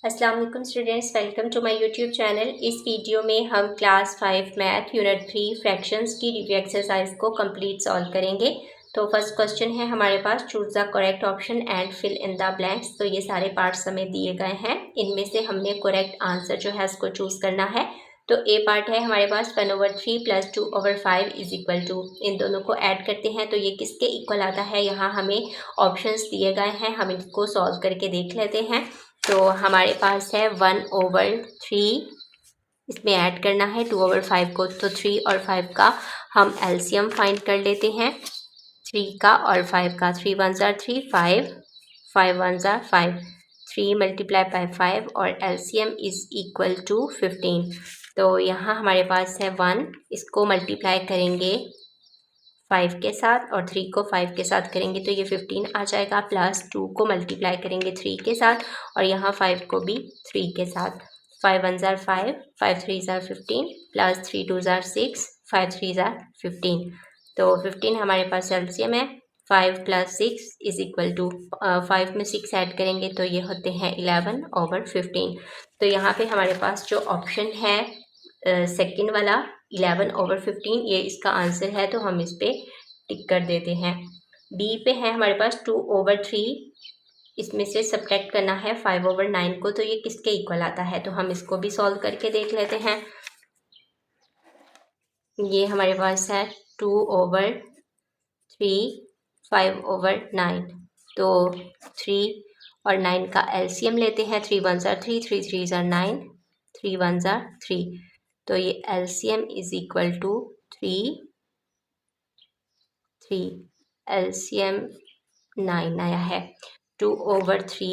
अस्सलाम वालेकुम students, welcome to my YouTube channel. इस वीडियो में हम क्लास 5 मैथ यूनिट 3 फ्रैक्शंस की रिव्यू एक्सरसाइज को कंप्लीट सॉल्व करेंगे। तो फर्स्ट क्वेश्चन है हमारे पास, choose the correct option and fill in the blanks. तो ये सारे पार्ट्स हमें दिए गए हैं, इनमें से हमने करेक्ट आंसर जो है उसको चूज करना है। तो ए पार्ट है हमारे पास 1/3 + 2/5 = 2। इन दोनों को ऐड करते हैं तो ये किसके इक्वल आता है। यहाँ हमें ऑप्शंस दिए गए हैं, हम इनको सॉल्व करके देख लेते हैं। तो हमारे पास है 1/3, इसमें ऐड करना है 2/5 को। तो 3 और 5 का हम एलसीएम फाइंड कर लेते हैं, 3 का और 5 का। 3 1 ज़ा 3, 5 1 ज़ा 5, 3 × 5 और एलसीएम इज इक्वल टू 15। तो यहाँ हमारे पास है 1, इसको मल्टीप्लाई करेंगे 5 के साथ और 3 को 5 के साथ करेंगे तो ये 15 आ जाएगा, प्लस 2 को मल्टीप्लाई करेंगे 3 के साथ और यहाँ 5 को भी 3 के साथ। 5 1 ज़ा 5, 5 3 ज़ा 15, प्लस 3 2 ज़ा 6, 5 3 ज़ा 15। तो 15 हमारे पास एलसीएम है। 5 + 6 = 5 में 6 ऐड करेंगे तो ये होते हैं 11/15। तो यहाँ पे हमारे पास जो ऑप्शन है सेकंड वाला 11/15, ये इसका आंसर है, तो हम इस पे टिक कर देते हैं। बी पे है हमारे पास 2/3, इसमें से सब्ट्रैक्ट करना है 5/9 को, तो ये किसके इक्वल आता है। तो हम इसको भी सॉल्व करके देख लेते हैं। ये हमारे पास है 2/3 5/9। तो 3 और 9 का एलसीएम लेते हैं। 3 1 ज़ा 3, 3 3 ज़ा 9, 3 1 ज़ा 3। तो ये LCM is equal to 3 LCM 9 आया है। 2/3,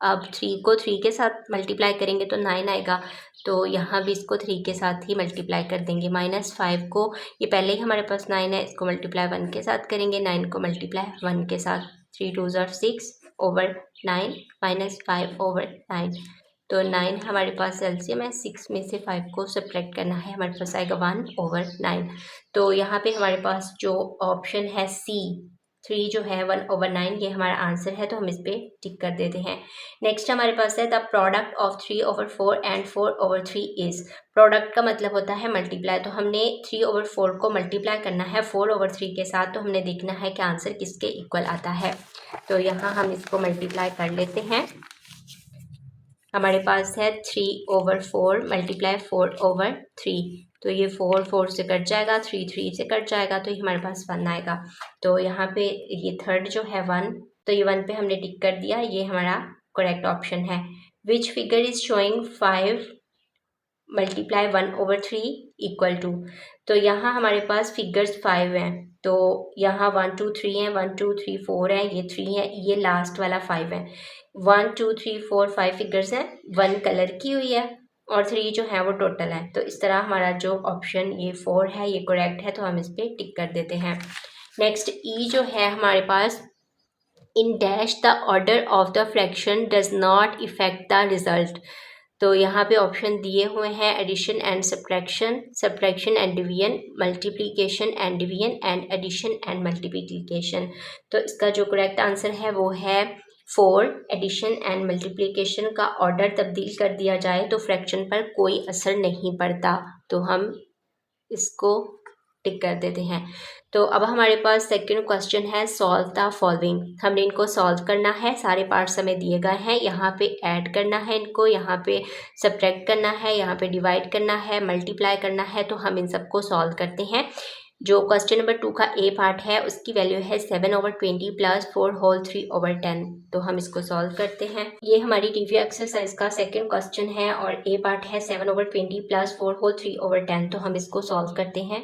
अब 3 को 3 के साथ मल्टीप्लाई करेंगे तो 9 आएगा, तो यहाँ भी इसको 3 के साथ ही मल्टीप्लाई कर देंगे। -5 को, ये पहले ही हमारे पास 9 है, इसको मल्टीप्लाई 1 के साथ करेंगे, 9 को मल्टीप्लाई 1 के साथ। 3 2 ज़ा 6/9 -5/9। तो 9 हमारे पास एलसीएम है, 6 में से 5 को सब्ट्रैक्ट करना है, हमारे पास आएगा 1/9। तो यहाँ पे हमारे पास जो ऑप्शन है सी 3 जो है 1/9, ये हमारा आंसर है, तो हम इस पे टिक कर देते हैं। नेक्स्ट हमारे पास है the product of 3/4 and 4/3 is. Product का मतलब होता है मल्टीप्लाई, तो हमने 3/4 को मल्टीप्लाई करना है 4/3 के साथ, तो हमने देखना है कि आंसर किसके इक्वल आता है। तो यहाँ हम इसको मल्टीप्लाई कर लेते हैं। हमारे पास है 3/4 × 4/3, तो ये 4 4 से कट जाएगा, 3 3 से कट जाएगा, तो ये हमारे पास 1 आएगा। तो यहाँ पे ये थर्ड जो है 1, तो ये 1 पे हमने टिक कर दिया, ये हमारा करेक्ट ऑप्शन है। Which figure is showing 5 × 1/3 = 2। तो यहाँ हमारे पास फिगर्स 5 हैं, तो यहाँ 1 2 3 है, 1 2 3 4 है, ये 3 है, ये लास्ट वाला 5 है। 1 2 3 4 5 फिगर्स हैं, 1 कलर की हुई है और 3 जो है वो टोटल है। तो इस तरह हमारा जो ऑप्शन ये 4 है ये करेक्ट है, तो हम इस पर टिक कर देते हैं। नेक्स्ट ई जो है हमारे पास, in dash the order of the fraction does not effect the result. तो यहाँ पे ऑप्शन दिए हुए हैं addition and subtraction, subtraction and division, multiplication and division and addition and multiplication. तो इसका जो करेक्ट आंसर है वो है 4। एडिशन एंड मल्टीप्लिकेशन का ऑर्डर तब्दील कर दिया जाए तो फ्रैक्शन पर कोई असर नहीं पड़ता, तो हम इसको टिक कर देते हैं। तो अब हमारे पास सेकंड क्वेश्चन है, सॉल्व द फॉलोइंग। हमने इनको सॉल्व करना है, सारे पार्ट्स हमें दिए गए हैं, यहाँ पे ऐड करना है इनको, यहाँ पे सब्ट्रैक्ट करना है, यहाँ पे डिवाइड करना है, मल्टीप्लाई करना है, तो हम इन सबको सॉल्व करते हैं। जो क्वेश्चन नंबर 2 का ए पार्ट है उसकी वैल्यू है 7/20 + 4/3/10। तो हम इसको सॉल्व करते हैं। ये हमारी रिव्यू एक्सरसाइज का सेकंड क्वेश्चन है और ए पार्ट है 7/20 + 4/3/10। तो हम इसको सॉल्व करते हैं।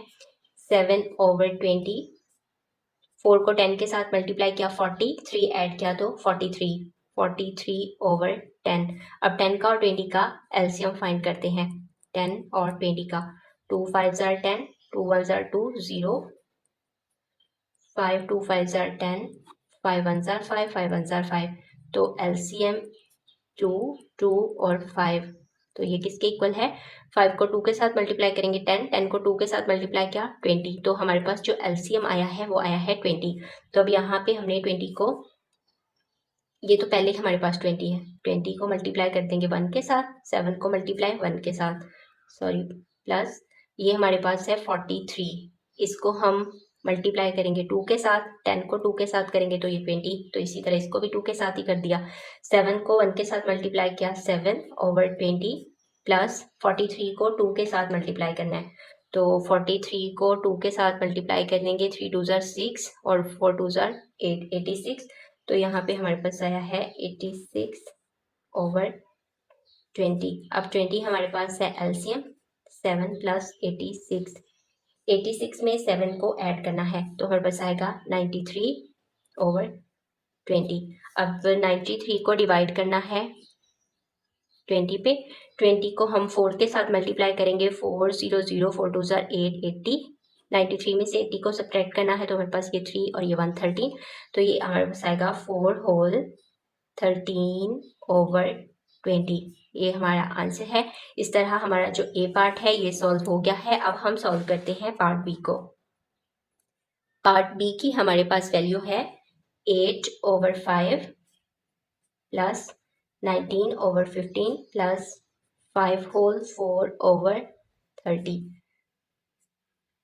7/20, 4 को 10 के साथ मल्टीप्लाई किया 40, 3 ऐड किया तो 43, 43/10। अब 10 का और 20 का एलसीएम फाइंड करते हैं, 10 और 20 का। 2 5 ज़ा 10, 2 1 ज़ा 2 0, 5 2 5 ज़ा 10, 5 1 ज़ा 5, 5 1 ज़ा 5। तो एलसीएम 2 2 और 5, तो ये किसके इक्वल है। 5 को 2 के साथ मल्टीप्लाई करेंगे 10, 10 को 2 के साथ मल्टीप्लाई किया 20, तो हमारे पास जो एलसीएम आया है वो आया है 20। तो अब यहाँ पे हमने 20 को ये तो पहले ही हमारे पास 20 है, 20 को मल्टीप्लाई कर देंगे 1 के साथ, 7 को मल्टीप्लाई 1 के साथ, सॉरी प्लस ये हमारे पास है 43, इसको हम मल्टीप्लाई करेंगे 2 के साथ, 10 को 2 के साथ करेंगे तो ये 20, तो इसी तरह इसको भी 2 के साथ ही कर दिया। 7 को 1 के साथ मल्टीप्लाई किया 7/20 प्लस 43 को 2 के साथ मल्टीप्लाई करना है, तो 43 को 2 के साथ मल्टीप्लाई कर देंगे, 3 2 ज़ार 6 और 4 2 ज़ार 8, 86। तो यहाँ पे हमारे पास आया है 86/20। अब 20 हमारे पास है एलसीएम, 7 प्लस 86, 86 में 7 को ऐड करना है तो हमारे पास आएगा 93/20। अब 93 को डिवाइड करना है 20 पे, 20 को हम 4 के साथ मल्टीप्लाई करेंगे, 4 0 0 4 2 ज़ार 8, 80। 93 में से 80 को सब्ट्रैक्ट करना है तो हमारे पास ये 3 और ये 1 13, तो ये हमारे पास आएगा 4 होल 13/20। ये हमारा आंसर है। इस तरह हमारा जो ए पार्ट है ये सॉल्व हो गया है। अब हम सॉल्व करते हैं पार्ट बी को। पार्ट बी की हमारे पास वैल्यू है 8/5 plus 19/15 plus 5 whole 4/30।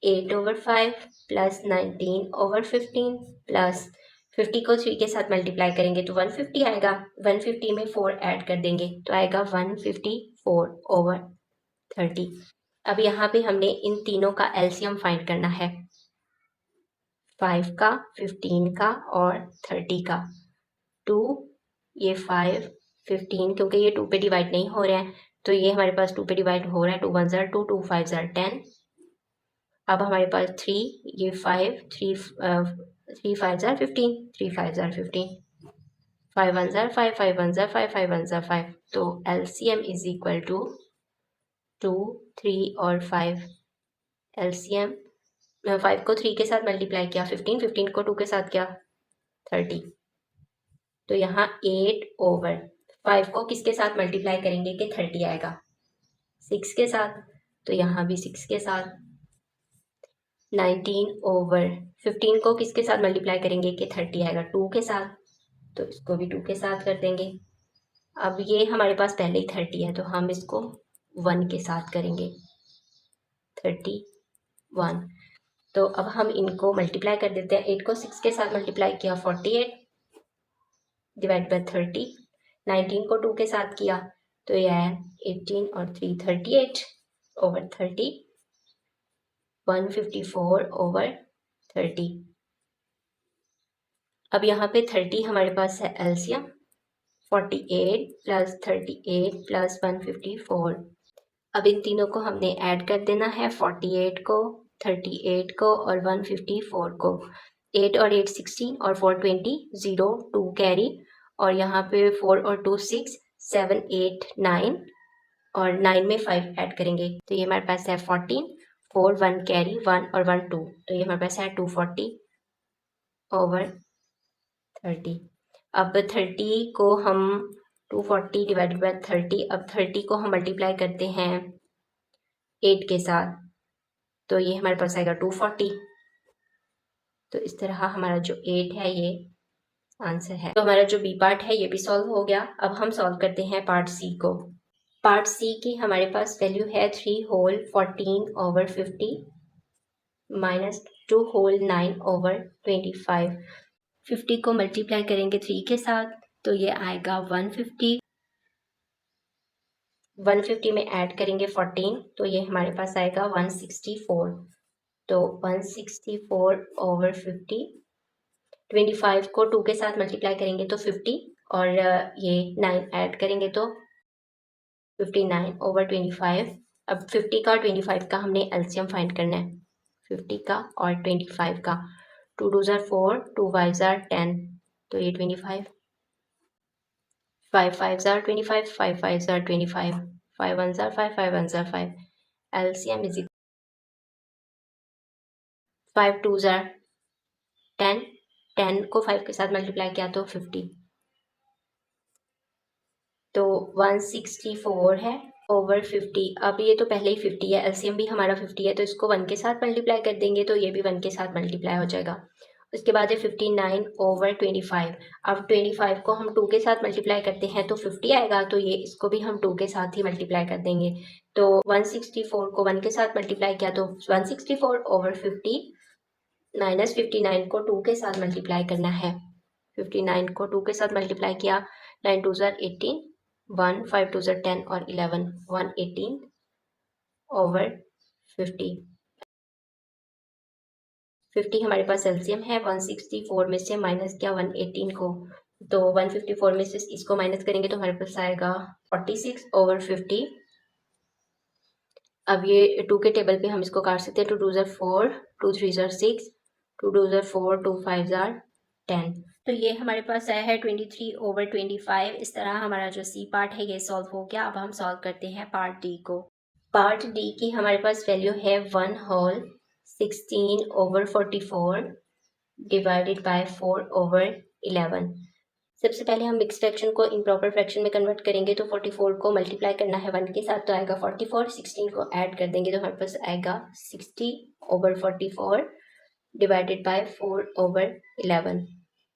8/5 plus 19/15 plus 50 को 3 के साथ मल्टीप्लाई करेंगे तो 150 आएगा, 150 में 4 ऐड कर देंगे तो आएगा 154/30। अब यहाँ पे हमने इन तीनों का एलसीएम फाइंड करना है, 5 का, 15 का और 30 का। 2 ये 5 15 क्योंकि ये 2 पे डिवाइड नहीं हो रहा है तो ये हमारे पास 2 पे डिवाइड हो रहा है, 2 1 ज़ार 2, 2 5 ज़ार 10। अब हमारे पास 3 ये 5 3 5 ज़ार 15, 3 5 ज़ार 15, 5 1 ज़ार 5, 5 1 ज़ार 5, 5 1 ज़ार 5, तो एलसीएम इज इक्वल टू 2 3 और 5। एलसीएम 5 को 3 के साथ मल्टीप्लाई किया 15, 15 को 2 के साथ किया 30, तो यहाँ 8/5 को किसके साथ मल्टीप्लाई करेंगे कि 30 आएगा, 6 के साथ, तो यहाँ भी 6 के साथ। 19/15 को किसके साथ मल्टीप्लाई करेंगे कि 30 आएगा, 2 के साथ, तो इसको भी 2 के साथ कर देंगे। अब ये हमारे पास पहले ही 30 है तो हम इसको 1 के साथ करेंगे, 31। तो अब हम इनको मल्टीप्लाई कर देते हैं, 8 को 6 के साथ मल्टीप्लाई किया 48 डिवाइड बाय 30, 19 को 2 के साथ किया तो यह है 18 और 3 38/30, 154/30। अब यहाँ पे 30 हमारे पास है एलसीएम, 48 प्लस 38 प्लस 154। अब इन तीनों को हमने ऐड कर देना है, 48 को, 38 को और 154 को। 8 और 8 16 और 4 20, 0 2 कैरी, और यहाँ पे 4 और 2 6, 7 8 9 और 9 में 5 ऐड करेंगे तो ये हमारे पास है 14, 4 1 कैरी 1 और 1 2, तो ये हमारे पास है 240/30। अब 30 को हम 240 डिवाइडेड बाय 30, अब 30 को हम मल्टीप्लाई करते हैं 8 के साथ तो ये हमारे पास आएगा 240। तो इस तरह हमारा जो 8 है ये आंसर है। तो हमारा जो बी पार्ट है ये भी सॉल्व हो गया। अब हम सॉल्व करते हैं पार्ट सी को। पार्ट सी की हमारे पास वैल्यू है 3 होल 14/50 माइनस 2 होल 9/25। 50 को मल्टीप्लाई करेंगे 3 के साथ तो ये आएगा 150, 150 में ऐड करेंगे 14 तो ये हमारे पास आएगा 164, तो 164/50। 25 को 2 के साथ मल्टीप्लाई करेंगे तो 50 और ये 9 ऐड करेंगे तो 59/25। अब 50 का और 25 का हमने एलसीएम फाइंड करना है, 50 का और 25 का। 2 2 ज़ार 4, 2 5 ज़ार 10, तो ये 25, 5 5 ज़ार 25, 5 5 ज़ार 25, 5 1 ज़ार 5, 5 1 ज़ार 5। एलसीएम इज 5 2 ज़ार 10, 10 को 5 के साथ मल्टीप्लाई किया तो 50, तो 164 है ओवर 50। अब ये तो पहले ही 50 है, एलसीएम भी हमारा 50 है तो इसको 1 के साथ मल्टीप्लाई कर देंगे तो ये भी 1 के साथ मल्टीप्लाई हो जाएगा। उसके बाद है 59/25। अब 25 को हम 2 के साथ मल्टीप्लाई करते हैं तो 50 आएगा, तो ये इसको भी हम 2 के साथ ही मल्टीप्लाई कर देंगे। तो 164 को 1 के साथ मल्टीप्लाई किया तो 164/50 माइनस 59 को 2 के साथ मल्टीप्लाई करना है। 59 को 2 के साथ मल्टीप्लाई किया, 9 2 ज़ार 18, 1 5 2 ज़ार 10 और 11, 118/50। 50 हमारे पास एलसीएम है, 164 में से माइनस किया 118 को, तो 154 में से इसको माइनस करेंगे तो हमारे पास आएगा 46/50। अब ये 2 के टेबल पे हम इसको काट सकते हैं। 2 2 ज़ार 4, 2 3 ज़ार 6, 2 2 ज़ार 4, 2 5 ज़ार 10। तो ये हमारे पास आया है 23/25। इस तरह हमारा जो सी पार्ट है ये सॉल्व हो गया। अब हम सॉल्व करते हैं पार्ट डी को। पार्ट डी की हमारे पास वैल्यू है 1/16/44 डिवाइडेड बाय 4/11। सबसे पहले हम मिक्स फ्रैक्शन को इम्प्रॉपर फ्रैक्शन में कन्वर्ट करेंगे तो 44 को मल्टीप्लाई करना है 1 के साथ तो आएगा 44, 16 को ऐड कर देंगे तो हमारे पास आएगा 60/44 डिवाइडेड बाय 4/11।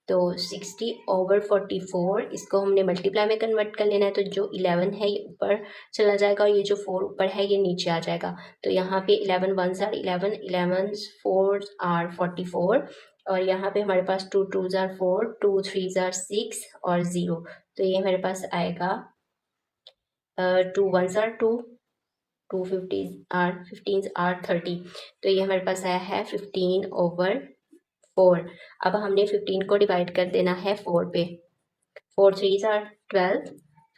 तो 60/44 इसको हमने मल्टीप्लाई में कन्वर्ट कर लेना है, तो जो 11 है ये ऊपर चला जाएगा और ये जो 4 ऊपर है ये नीचे आ जाएगा। तो यहाँ पे 11 1s are 11, 11 4s are 44 और यहाँ पे हमारे पास 2 2s are 4, 2 3s are 6 और 0। तो ये हमारे पास आएगा 2 1s are 2, 2 15s are 30। तो ये हमारे पास आया है 15/4। अब हमने 15 को डिवाइड कर देना है 4 पे। 4 3s are 12,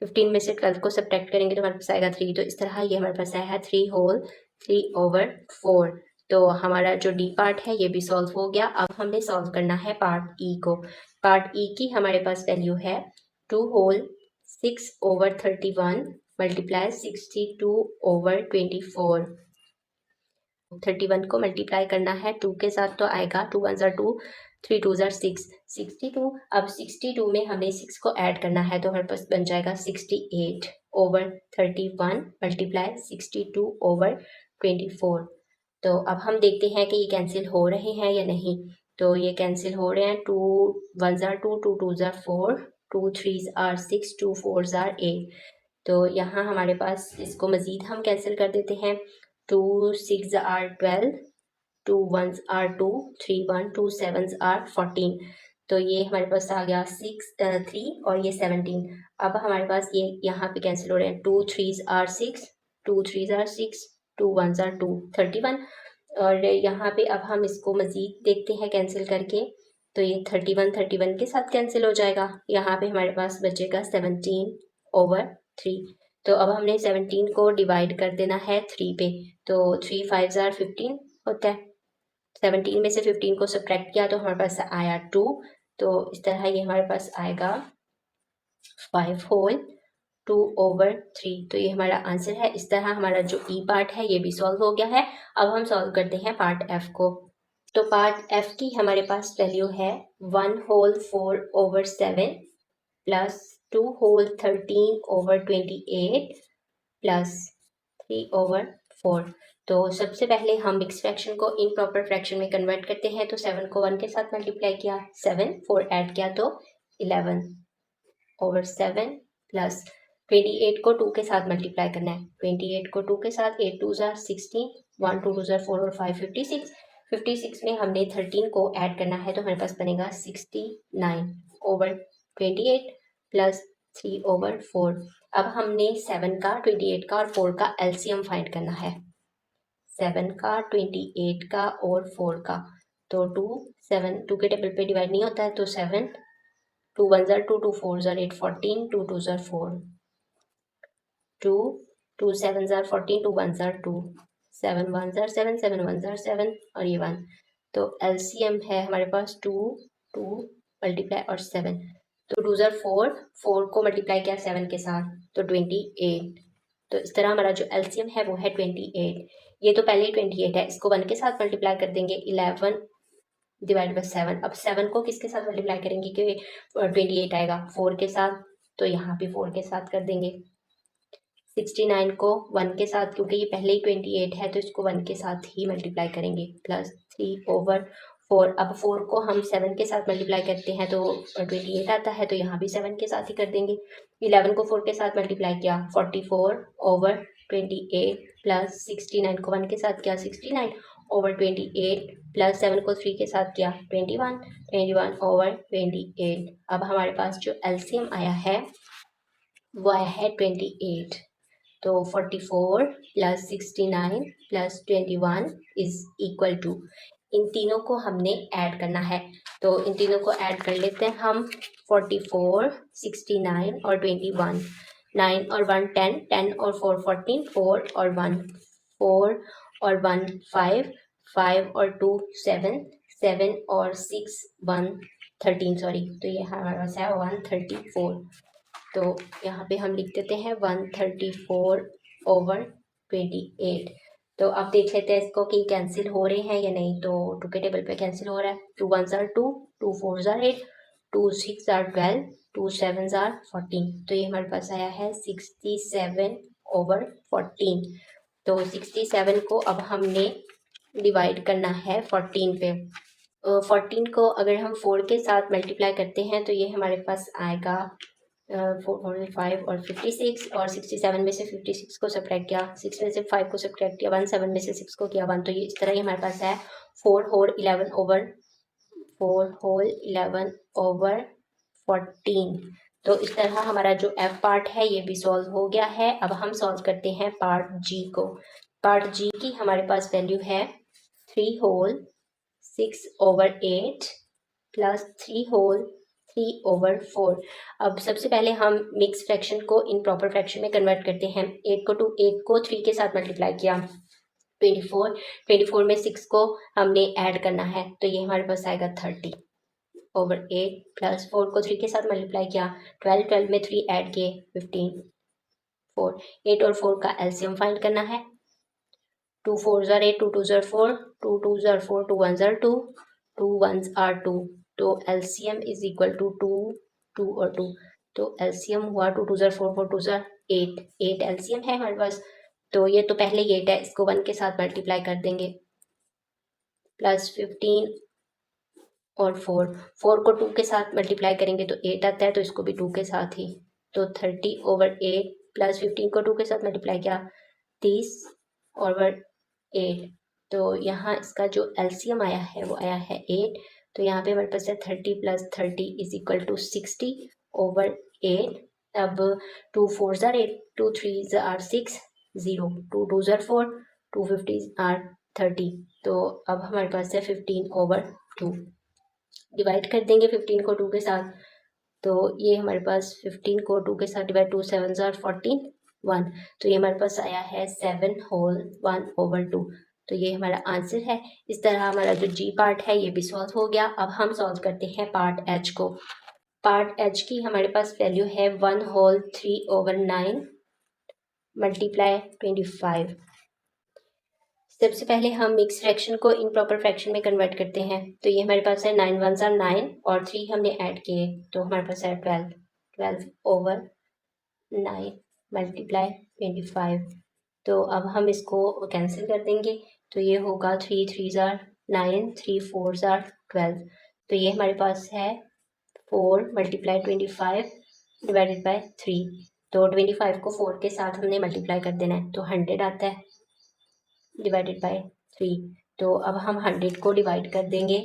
15 में से 12 को सब्ट्रैक्ट करेंगे तो हमारे पास आएगा 3। तो इस तरह ये हमारे पास आया है 3/4। तो हमारा जो डी पार्ट है ये भी सॉल्व हो गया। अब हमने सॉल्व करना है पार्ट ई को। पार्ट ई की हमारे पास वैल्यू है 2/6/31 मल्टीप्लाई 62/24। 31 को मल्टीप्लाई करना है 2 के साथ तो आएगा 2 1s are 2, 3 2s are 6, 62। अब 62 में हमें 6 को ऐड करना है तो हमारे पास बन जाएगा 68/31 मल्टीप्लाई 62/24। तो अब हम देखते हैं कि ये कैंसिल हो रहे हैं या नहीं। तो ये कैंसिल हो रहे हैं। 2 1s are 2, 2 2s are 4, 2 3s are 6, 2 4s are 8। तो यहाँ हमारे पास इसको मज़ीद हम कैंसिल कर देते हैं। 2 6s are 12, 2 1s are 2, 3 1, 2 7s are 14। तो ये हमारे पास आ गया 3 और ये 17। अब हमारे पास ये यहाँ पे कैंसिल हो रहे हैं। 2 3s are 6, 2 3s are 6, 2 1s are 2, 31। और यहाँ पे अब हम इसको मज़ीद देखते हैं कैंसिल करके। तो ये 31 के साथ कैंसिल हो जाएगा। यहाँ पे हमारे पास बचेगा 17/3। तो अब हमने 17 को डिवाइड कर देना है 3 पे। तो 3 5s are 15 होता है। 17 में से 15 को सब्ट्रैक्ट किया तो हमारे पास आया 2। तो इस तरह ये हमारे पास आएगा 5/2/3। तो ये हमारा आंसर है। इस तरह हमारा जो ई पार्ट है ये भी सॉल्व हो गया है। अब हम सॉल्व करते हैं पार्ट एफ को। तो पार्ट एफ की हमारे पास वैल्यू है 1/4/7 प्लस 2/13/28 प्लस 3/4। तो सबसे पहले हम मिक्स फ्रैक्शन को इम्प्रॉपर फ्रैक्शन में कन्वर्ट करते हैं। तो 7 को 1 के साथ मल्टीप्लाई किया, 7 4 ऐड किया तो 11/7 प्लस 28 को 2 के साथ मल्टीप्लाई करना है। 28 को 2 के साथ 8 2s are 16, 1 2 2s are 4 और 5 56। 56 में हमने 13 को ऐड करना है तो हमारे पास बनेगा 69/28 प्लस 3/4। अब हमने 7 का 28 का और 4 का एलसीएम फाइंड करना है। 7 का 28 का और 4 का। तो 2 के टेबल पे डिवाइड नहीं होता है तो 7, 2 1s are 2, 2 4s are 8, 14, 2 2s are 4, 2 2 7s are 14, 2 1s are 2, 7 1s are 7, 7 1s are 7 और ये 1। तो एलसीएम है हमारे पास 2 2 मल्टीप्लाई और 7। तो 2s are 4, 4 को मल्टीप्लाई किया 7 के साथ तो 28। तो इस तरह हमारा जो एलसीएम है वो है 28। ये तो पहले ही 28 है, इसको 1 के साथ मल्टीप्लाई कर देंगे 11 डिवाइड बाई 7। अब 7 को किसके साथ मल्टीप्लाई करेंगे कि 28 आएगा 4 के साथ, तो यहाँ पे 4 के साथ कर देंगे। 69 को 1 के साथ, क्योंकि ये पहले ही 28 है तो इसको 1 के साथ ही मल्टीप्लाई करेंगे, प्लस 3/4। 4। अब 4 को हम 7 के साथ मल्टीप्लाई करते हैं तो 28 आता है, तो यहाँ भी 7 के साथ ही कर देंगे। 11 को 4 के साथ मल्टीप्लाई किया 44/28 प्लस 69 को 1 के साथ किया 69/28 प्लस 7 को 3 के साथ किया 21/28। अब हमारे पास जो एलसीएम आया है वो आया है 28। तो 44 plus 69 plus 21 is equal to, इन तीनों को हमने ऐड करना है, तो इन तीनों को ऐड कर लेते हैं हम। 44, 69 और 21, 9 और 1 10, 10 और 4 14, 4 और 1 4 और 1 5, 5 और 2 7, 7 और 6 1 13, सॉरी, तो ये हमारे पास है 134। तो यहाँ पे हम लिख देते हैं 134/28। तो अब देख लेते हैं इसको कि कैंसिल हो रहे हैं या नहीं। तो 2 के टेबल पे कैंसिल हो रहा है। 2 1s are 2, 2 4s are 8, 2 6s are 12, 2 7s are 14। तो ये हमारे पास आया है 67/14। तो 67 को अब हमने डिवाइड करना है 14 पे। 14 को अगर हम 4 के साथ मल्टीप्लाई करते हैं तो ये हमारे पास आएगा 4 5 और 56, और 67 में से 56 को सब्ट्रैक्ट किया, 6 में से 5 को सब्ट्रैक्ट किया 1, 7 में से 6 को किया 1। तो ये इस तरह ही हमारे पास है 4 होल 11/14। तो इस तरह हमारा जो एफ पार्ट है ये भी सॉल्व हो गया है। अब हम सॉल्व करते हैं पार्ट जी को। पार्ट जी की हमारे पास वैल्यू है 3 होल 6/8 प्लस 3 होल 3/4। अब सबसे पहले हम मिक्स फ्रैक्शन को इन प्रॉपर फ्रैक्शन में कन्वर्ट करते हैं। 8 को 3 के साथ मल्टीप्लाई किया 24 में 6 को हमने ऐड करना है, तो ये हमारे पास आएगा 30/8 प्लस 4 को 3 के साथ मल्टीप्लाई किया 12 में 3 ऐड किए 15 4। 8 और 4 का एलसीएम फाइंड करना है। 2 4s are 8, 2 2s are 4, 2 2s are 4, 2 1s are 2, 2 1s are 2। तो एलसीएम इज इक्वल टू 2 2 और 2। तो एलसीएम हुआ 2 2s are 4, 4 2s are 8, 8 LCM है हमारे पास। तो ये तो पहले 8 है, इसको 1 के साथ मल्टीप्लाई कर देंगे प्लस 15 और 4 को 2 के साथ मल्टीप्लाई करेंगे तो 8 आता है, तो इसको भी 2 के साथ ही। तो 30/8 प्लस 15 को 2 के साथ मल्टीप्लाई किया 30/8। तो यहाँ इसका जो एलसीएम आया है वो आया है 8। तो यहाँ पे हमारे पास है 30 प्लस 30 इज इक्वल टू 60/8। अब 2 4s are 8, 2 3s are 6, 0, 2 2s are 4, 2 50s are 30। तो अब हमारे पास है 15/2। डिवाइड कर देंगे 15 को 2 के साथ, तो ये हमारे पास 15 को 2 के साथ डिवाइड 2 7s are 14 1। तो ये हमारे पास आया है 7 होल 1/2। तो ये हमारा आंसर है। इस तरह हमारा जो जी पार्ट है ये भी सॉल्व हो गया। अब हम सॉल्व करते हैं पार्ट एच को। पार्ट एच की हमारे पास वैल्यू है 1 होल 3/9 मल्टीप्लाई 25। सबसे पहले हम मिक्स फ्रैक्शन को इन प्रॉपर फ्रैक्शन में कन्वर्ट करते हैं। तो ये हमारे पास है 9 1s are 9 और 3 हमने ऐड किए, तो हमारे पास है 12/9 मल्टीप्लाई 25। तो अब हम इसको कैंसिल कर देंगे, तो ये होगा 3 3s are 9, 3 4s are 12। तो ये हमारे पास है 4 मल्टीप्लाई 25 डिवाइडेड बाय 3। तो 25 को 4 के साथ हमने मल्टीप्लाई कर देना है, तो 100 आता है डिवाइडेड बाय 3। तो अब हम 100 को डिवाइड कर देंगे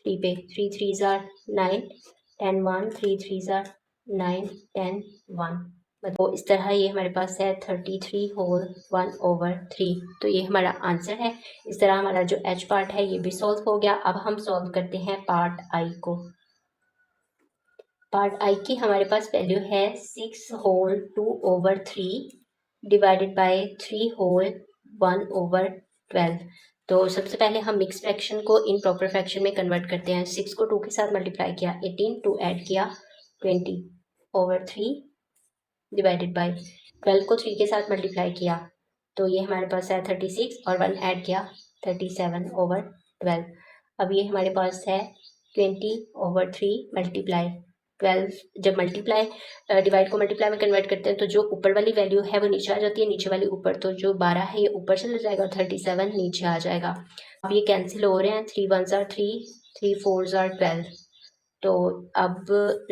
3 पे। 3 3s are 9, 10 1, 3 3s are 9, 10 1। तो इस तरह ये हमारे पास है 33 होल 1/3। तो ये हमारा आंसर है। इस तरह हमारा जो एच पार्ट है ये भी सॉल्व हो गया। अब हम सॉल्व करते हैं पार्ट आई को। पार्ट आई की हमारे पास वैल्यू है 6 होल 2/3 डिवाइडेड बाय 3 होल 1/12। तो सबसे पहले हम मिक्स फ्रैक्शन को इन प्रॉपर फ्रैक्शन में कन्वर्ट करते हैं। 6 को 2 के साथ मल्टीप्लाई किया 18, 2 ऐड किया 20/3 डिवाइडेड बाय 12 को 3 के साथ मल्टीप्लाई किया, तो ये हमारे पास है 36 और 1 ऐड किया 37/12। अब ये हमारे पास है 20/3 मल्टीप्लाई 12 जब डिवाइड को मल्टीप्लाई में कन्वर्ट करते हैं तो जो ऊपर वाली वैल्यू है वो नीचे आ जाती है, नीचे वाली ऊपर, तो जो 12 है ये ऊपर चला जाएगा और 37 नीचे आ जाएगा। अब ये कैंसिल हो रहे हैं, 3 1s are 3, 3 4s are 12। तो अब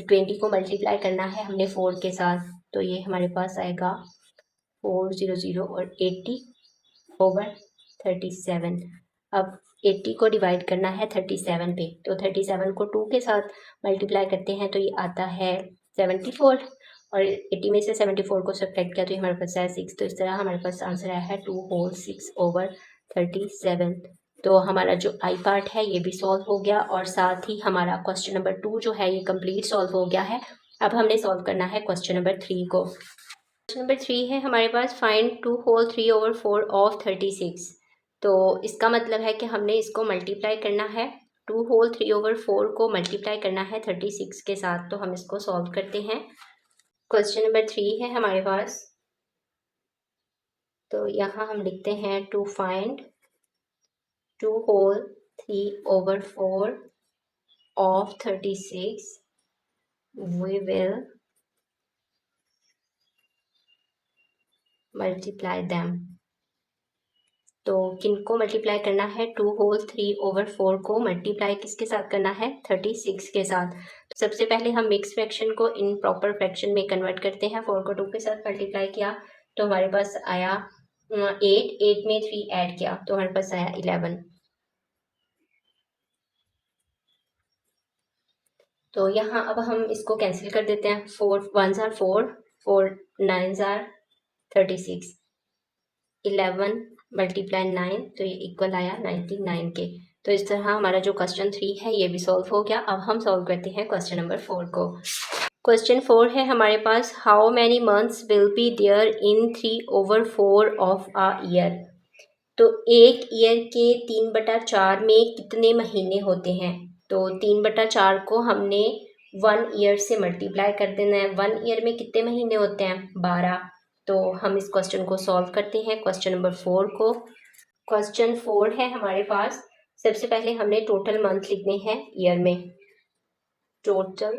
20 को मल्टीप्लाई करना है हमने 4 के साथ, तो ये हमारे पास आएगा 400 और 80 ओवर 37। अब 80 को डिवाइड करना है 37 पे, तो 37 को 2 के साथ मल्टीप्लाई करते हैं तो ये आता है 74, और 80 में से 74 को सब्ट्रैक्ट किया तो ये हमारे पास है 6। तो इस तरह हमारे पास आंसर आया है 2 होल 6 ओवर 37। तो हमारा जो आई पार्ट है ये भी सॉल्व हो गया, और साथ ही हमारा क्वेश्चन नंबर 2 जो है ये कंप्लीट सॉल्व हो गया है। अब हमने सॉल्व करना है क्वेश्चन नंबर 3 को। क्वेश्चन नंबर 3 है हमारे पास, फाइंड 2 होल 3 ओवर 4 ऑफ 36। तो इसका मतलब है कि हमने इसको मल्टीप्लाई करना है, 2 होल 3 ओवर 4 को मल्टीप्लाई करना है 36 के साथ। तो हम इसको सॉल्व करते हैं। क्वेश्चन नंबर 3 है हमारे पास, तो यहाँ हम लिखते हैं to find 2 whole 3 over 4 of 36 we will multiply them. तो किनको मल्टीप्लाई करना है, 2 होल 3 ओवर 4 को मल्टीप्लाई किसके साथ करना है, 36 के साथ। तो सबसे पहले हम मिक्स फ्रैक्शन को इन प्रॉपर फ्रैक्शन में कन्वर्ट करते हैं। 4 को 2 के साथ मल्टीप्लाई किया तो हमारे पास आया 8 में 3 ऐड किया तो हमारे पास आया 11। तो यहाँ अब हम इसको कैंसिल कर देते हैं, 4 1s are 4, 4 9s are 36, 11 multiply 9 तो ये इक्वल आया 99 के। तो इस तरह हमारा जो क्वेश्चन 3 है ये भी सॉल्व हो गया। अब हम सॉल्व करते हैं क्वेश्चन नंबर 4 को। क्वेश्चन 4 है हमारे पास, how many months will be there in 3 over 4 of a year. तो एक ईयर के 3/4 में कितने महीने होते हैं। तो 3/4 को हमने 1 ईयर से मल्टीप्लाई कर देना है। 1 ईयर में कितने महीने होते हैं, 12। तो हम इस क्वेश्चन को सॉल्व करते हैं, क्वेश्चन नंबर 4 को। क्वेश्चन 4 है हमारे पास, सबसे पहले हमने टोटल मंथ लिखने हैं ईयर में, टोटल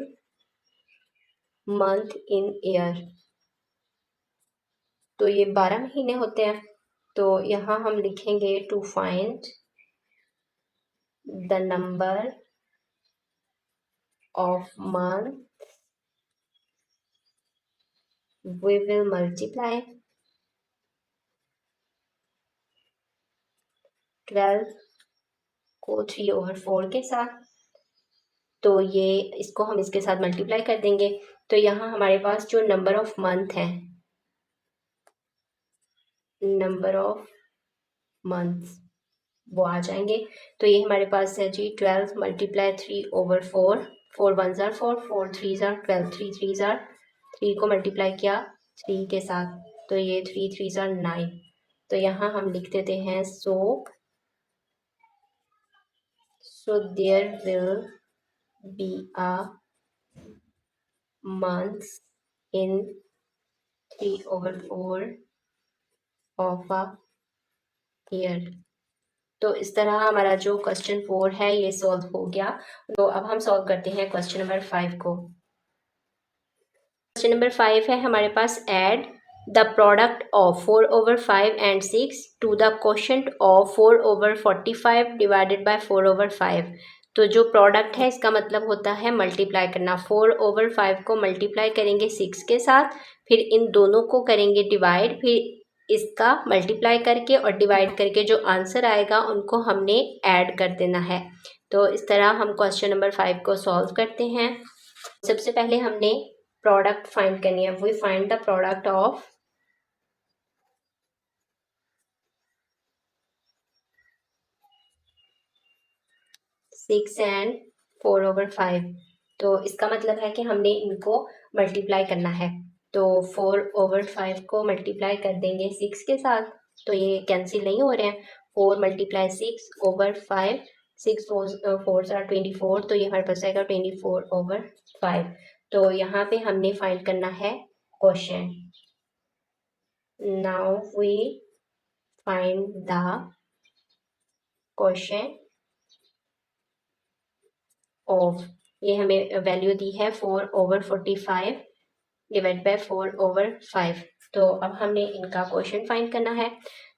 मंथ इन ईयर। तो ये 12 महीने होते हैं। तो यहाँ हम लिखेंगे to find the number of month we will multiply 12 को 3 ओवर 4 के साथ। तो ये इसको हम इसके साथ मल्टीप्लाई कर देंगे। तो यहाँ हमारे पास जो नंबर ऑफ मंथ है, नंबर ऑफ मंथ्स वो आ जाएंगे। तो ये हमारे पास है जी 12 multiply 3 over 4, 4 1s are 4, 4 3s are 12, 3 3s are 3 को मल्टीप्लाई किया 3 के साथ तो ये 3 3s are 9। तो यहाँ हम लिख देते हैं so there will be a months in 3 over 4 of a year। तो इस तरह हमारा जो क्वेश्चन 4 है ये सॉल्व हो गया। तो अब हम सॉल्व करते हैं क्वेश्चन नंबर 5 को। क्वेश्चन नंबर 5 है हमारे पास, add the product of 4 over 5 and 6 to the quotient of 4 over 45 divided by 4 over 5। तो जो प्रोडक्ट है इसका मतलब होता है मल्टीप्लाई करना। 4 ओवर 5 को मल्टीप्लाई करेंगे 6 के साथ, फिर इन दोनों को करेंगे डिवाइड, फिर इसका मल्टीप्लाई करके और डिवाइड करके जो आंसर आएगा उनको हमने ऐड कर देना है। तो इस तरह हम क्वेश्चन नंबर 5 को सॉल्व करते हैं। सबसे पहले हमने प्रोडक्ट फाइंड करनी है। We find the product of 6 and 4 over 5। तो इसका मतलब है कि हमने इनको मल्टीप्लाई करना है। तो 4 ओवर 5 को मल्टीप्लाई कर देंगे 6 के साथ, तो ये कैंसिल नहीं हो रहे हैं। 4 मल्टीप्लाई 6 ओवर 5, 6 4 आर 24, तो ये हमारे पास आएगा 24 ओवर 5। तो यहाँ पे हमने फाइंड करना है quotient. Now we find the quotient of ये हमें वैल्यू दी है 4/45 डिवाइड बाय 4/5। तो अब हमने इनका क्वेश्चन फाइंड करना है।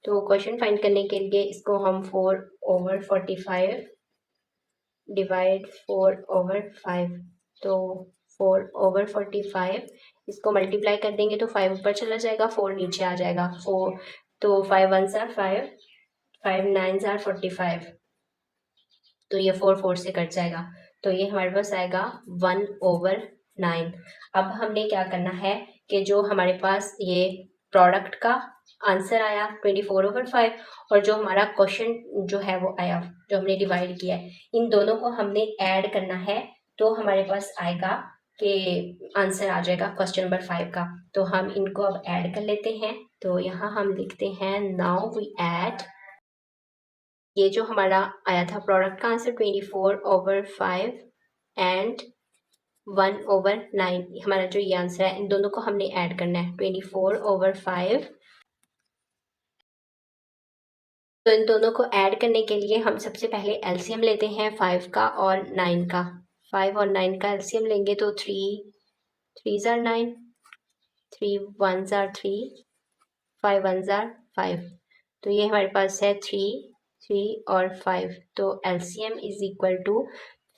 तो क्वेश्चन फाइंड करने के लिए इसको हम 4/45 डिवाइड 4/5, तो 4/45 इसको मल्टीप्लाई कर देंगे तो 5 ऊपर चला जाएगा, 4 नीचे आ जाएगा। 4 तो 5 1s are 5, 5 9s are 45, तो ये 4 4 से कट जाएगा। तो ये हमारे पास आएगा 1/9। अब हमने क्या करना है कि जो हमारे पास ये प्रोडक्ट का आंसर आया 24/5 और जो हमारा क्वेश्चन जो है वो आया, जो हमने डिवाइड किया है, इन दोनों को हमने ऐड करना है। तो हमारे पास आएगा कि आंसर आ जाएगा क्वेश्चन नंबर 5 का। तो हम इनको अब ऐड कर लेते हैं। तो यहाँ हम लिखते हैं नाउ वी ऐड, ये जो हमारा आया था प्रोडक्ट का आंसर 24/5 एंड 1/9, हमारा जो ये आंसर है, इन दोनों को हमने ऐड करना है 24/5। तो इन दोनों को ऐड करने के लिए हम सबसे पहले एलसीएम लेते हैं 5 का और 9 का। 5 और 9 का एलसीएम लेंगे तो 3 3s are 9, 3 1s are 3, 5 1s are 5। तो ये हमारे पास है 3 और 5। तो एलसीएम इज इक्वल टू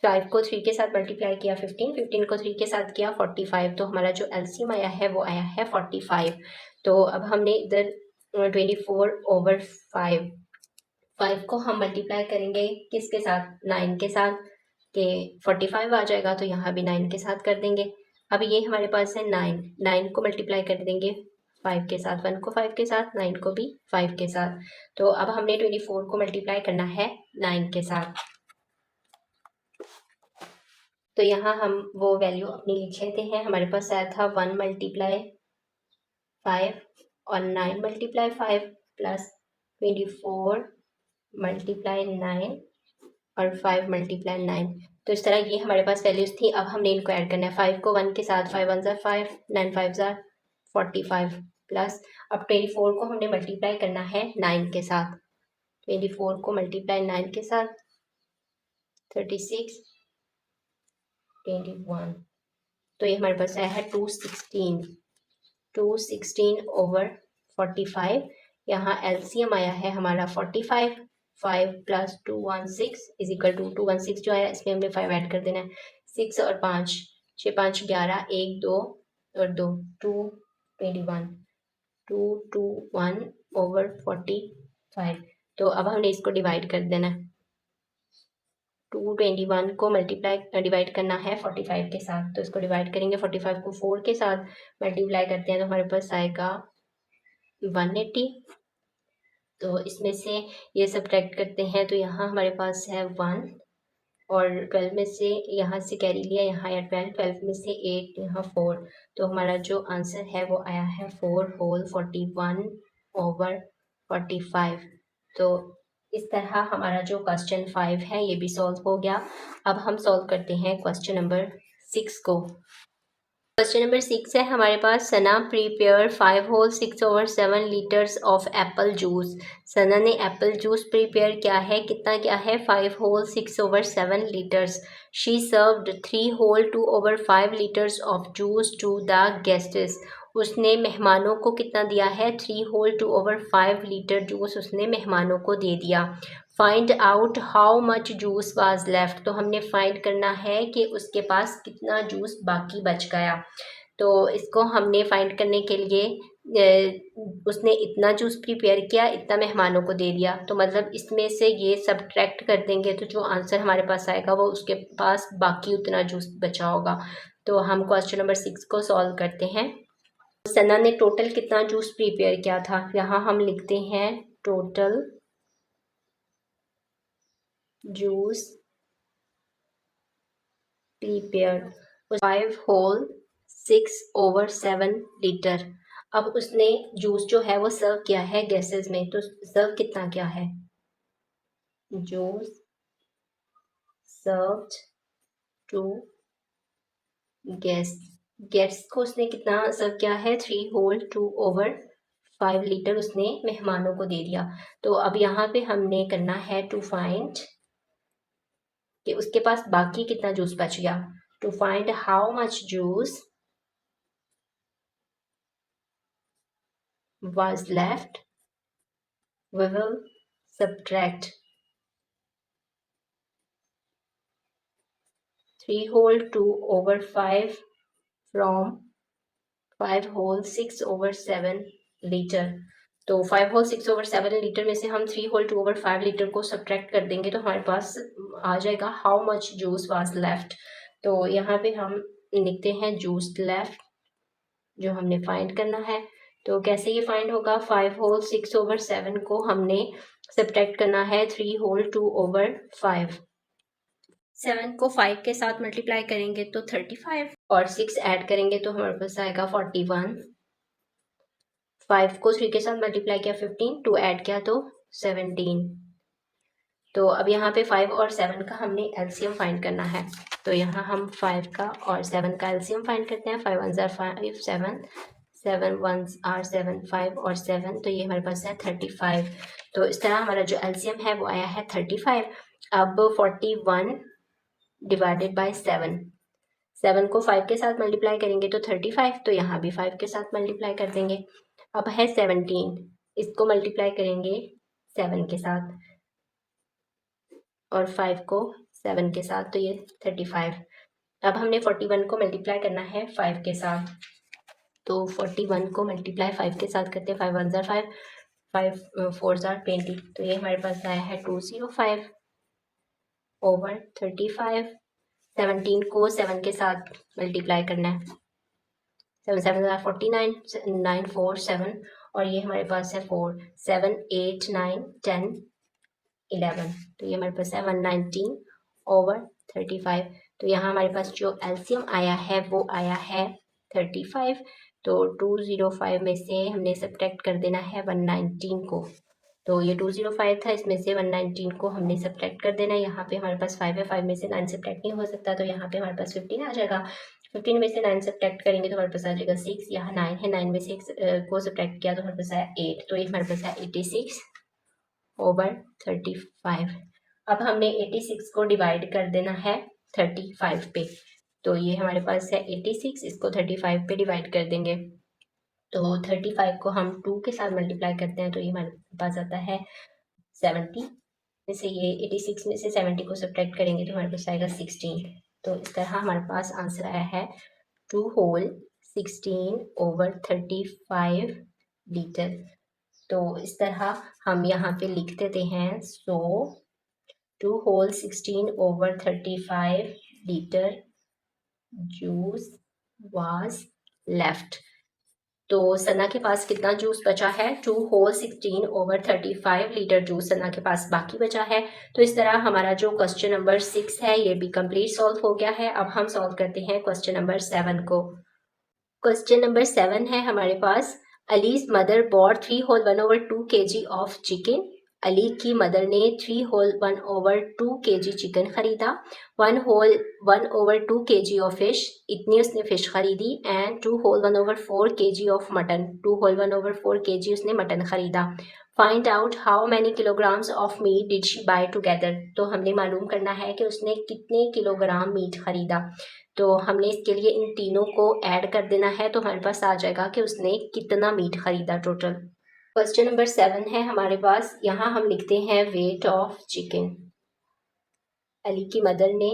5 को 3 के साथ मल्टीप्लाई किया 15, 15 को 3 के साथ किया 45। तो हमारा जो एलसीएम आया है वो आया है 45। तो अब हमने इधर 24/5, 5 को हम मल्टीप्लाई करेंगे किसके साथ, 9 के साथ, के 45 आ जाएगा। तो यहाँ भी 9 के साथ कर देंगे। अब ये हमारे पास है 9, 9 को मल्टीप्लाई कर देंगे 5 के साथ, 1 को 5 के साथ, 9 को भी 5 के साथ। तो अब हमने 24 को मल्टीप्लाई करना है 9 के साथ। तो यहाँ हम वो वैल्यू अपनी लिख लेते हैं। हमारे पास आया था 1 × 5 और 9 × 5 प्लस 24 × 9 और 5 × 9। तो इस तरह ये हमारे पास वैल्यूज थी। अब हमने इनको ऐड करना है 5 को 1 के साथ, 5 1s are 5, 9 5s are 45 plus अब 24 को हमने मल्टीप्लाई करना है 9 के साथ। 24 को मल्टीप्लाई 9 के साथ 36 21। तो ये हमारे पास आया है 216/45। यहाँ एलसीएम आया है हमारा 45, 5 + 216 इज इक्वल टू 216 जो आया इसमें हमने 5 ऐड कर देना है। 6 और 5, 6 5 11, 1 2 और 2 221, 221/45। तो अब हमने इसको डिवाइड कर देना है। 221 को डिवाइड करना है 45 के साथ। तो इसको डिवाइड करेंगे 45 को 4 के साथ मल्टीप्लाई करते हैं तो हमारे पास आएगा 180। तो इसमें से ये सब्ट्रैक्ट करते हैं तो यहाँ हमारे पास है 1 और 12 में से यहाँ से कैरी लिया, यहाँ आया 12, 12 में से 8, यहाँ 4। तो हमारा जो आंसर है वो आया है 4 होल 41/45। तो इस तरह हमारा जो क्वेश्चन 5 है ये भी सॉल्व हो गया। अब हम सॉल्व करते हैं क्वेश्चन नंबर 6 को। क्वेश्चन नंबर 6 है हमारे पास, Sana prepare 5 whole 6/7 litres of apple juice. Sana ने एप्पल जूस प्रिपेयर किया है, कितना क्या है, 5 whole 6/7 litres. She served 3 whole 2/5 litres of juice to the guests. उसने मेहमानों को कितना दिया है, 3 होल 2/5 लीटर जूस उसने मेहमानों को दे दिया। Find out how much juice was left. तो हमने फाइंड करना है कि उसके पास कितना जूस बाकी बच गया। तो इसको हमने फाइंड करने के लिए उसने इतना जूस प्रिपेयर किया, इतना मेहमानों को दे दिया। तो मतलब इसमें से ये सब्ट्रैक्ट कर देंगे तो जो आंसर हमारे पास आएगा वो उसके पास बाकी उतना जूस बचा होगा। तो हम क्वेश्चन नंबर 6 को सॉल्व करते हैं। सना ने टोटल कितना जूस प्रिपेयर किया था, यहाँ हम लिखते हैं total juice prepared 5 whole 6/7 litre. अब उसने जूस जो है वो सर्व किया है गैसेस में, तो सर्व कितना क्या है, जूस सर्व्ड टू गेस्ट को उसने कितना सर्व किया है, 3 होल 2/5 लीटर उसने मेहमानों को दे दिया। तो अब यहाँ पे हमने करना है टू फाइंड कि उसके पास बाकी कितना जूस बच गया। To find how much juice was left, we will subtract 3 whole 2 over 5 from 5 whole 6 over 7 litre. तो 5 whole 6 over 7 लीटर में से हम 3 whole 2 over 5 लीटर को सब्ट्रैक्ट कर देंगे तो हमारे पास आ जाएगा how much juice was left. तो यहाँ पे हम लिखते हैं जूस लेफ्ट जो हमने फाइंड करना है। तो कैसे ये फाइंड होगा, 5 whole 6 over 7 को हमने सब्ट्रैक्ट करना है 3 whole 2 over 5। 7 को 5 के साथ मल्टीप्लाई करेंगे तो 35 और 6 ऐड करेंगे तो हमारे पास आएगा 41। 5 को 3 के साथ मल्टीप्लाई किया 15, 2 ऐड किया तो 17। तो अब यहाँ पे 5 और 7 का हमने एलसीएम फाइंड करना है। तो यहाँ हम 5 का और 7 का एलसीएम फाइंड करते हैं। 5 1 5 7, 7 1 आर 7, 5 और 7, तो ये हमारे पास है 35। तो इस तरह हमारा जो एलसीएम है वो आया है 35। अब 41 डिवाइडेड बाय 7, 7 को 5 के साथ मल्टीप्लाई करेंगे तो 35, तो यहाँ भी 5 के साथ मल्टीप्लाई कर देंगे। अब है 17, इसको मल्टीप्लाई करेंगे 7 के साथ और 5 को 7 के साथ, तो ये 35। अब हमने 41 को मल्टीप्लाई करना है 5 के साथ। तो 41 को मल्टीप्लाई 5 के साथ करते हैं। 5 1 5, 5 4 20, तो ये हमारे पास आया है 205 ओवर 35। 17 को 7 के साथ मल्टीप्लाई करना है। 7 7 49, 9 4 7, और ये हमारे पास है 4 7 8 9 10 11, तो ये हमारे पास है 119 ओवर 35। तो यहाँ हमारे पास जो एलसीएम आया है वो आया है 35। तो 205 में से हमने सब्ट्रैक्ट कर देना है 119 को। तो ये 205 था, इसमें से 119 को हमने सब्ट्रैक्ट कर देना है। यहाँ पे हमारे पास 5 है, 5 में से 9 सब्ट्रैक्ट नहीं हो सकता, तो यहाँ पे हमारे पास 15 आ जाएगा। 15 में से 9 सब्ट्रैक्ट करेंगे तो हमारे पास आ जाएगा 6। यहाँ 9 है, 9 में से 6 को सब्ट्रैक्ट किया तो हमारे पास आया 8, तो ये हमारे पास है 86 ओवर 35। अब हमने 86 को डिवाइड कर देना है 35 पे। तो ये हमारे पास है 86, इसको 35 पे डिवाइड कर देंगे। तो 35 को हम 2 के साथ मल्टीप्लाई करते हैं तो ये हमारे पास आता है 70 में से, ये 86 में से 70 को सब्ट्रैक्ट करेंगे तो हमारे पास आएगा 16। तो इस तरह हमारे पास आंसर आया है 2 whole 16 ओवर 35 लीटर। तो इस तरह हम यहाँ पे लिख देते हैं। सो 2 whole 16 over 35 litre juice was left. तो सना के पास कितना जूस बचा है, 2 whole 16 ओवर 35 लीटर जूस सना के पास बाकी बचा है। तो इस तरह हमारा जो क्वेश्चन नंबर 6 है ये भी कंप्लीट सॉल्व हो गया है। अब हम सॉल्व करते हैं क्वेश्चन नंबर 7 को। क्वेश्चन नंबर 7 है हमारे पास, Ali's mother bought 3 whole 1 over 2 kg of chicken. Ali की मदर ने 3 whole 1 over 2 kg चिकन खरीदा। 1 whole 1 over 2 kg of fish, इतनी उसने फिश खरीदी। And 2 whole 1 over 4 kg of mutton, 2 whole 1 over 4 kg उसने मटन खरीदा। Find out how many kilograms of meat did she buy together. तो हमने मालूम करना है कि उसने कितने किलोग्राम मीट खरीदा। तो हमने इसके लिए इन तीनों को ऐड कर देना है, तो हमारे पास आ जाएगा कि उसने कितना मीट खरीदा टोटल। क्वेश्चन नंबर 7 है हमारे पास, यहाँ हम लिखते हैं वेट ऑफ चिकन। अली की मदर ने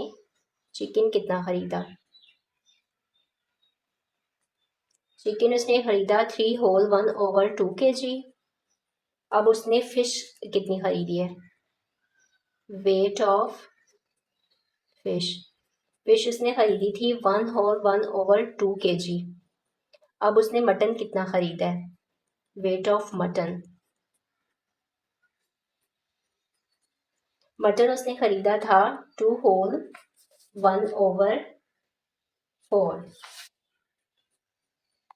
चिकन कितना खरीदा। चिकन उसने खरीदा 3 whole 1 over 2 kg। अब उसने फिश कितनी खरीदी है, वेट ऑफ फिश, फिश उसने खरीदी थी 1 whole 1 over 2 kg। अब उसने मटन कितना खरीदा है, वेट ऑफ मटन, मटन उसने खरीदा था 2 whole 1 over 4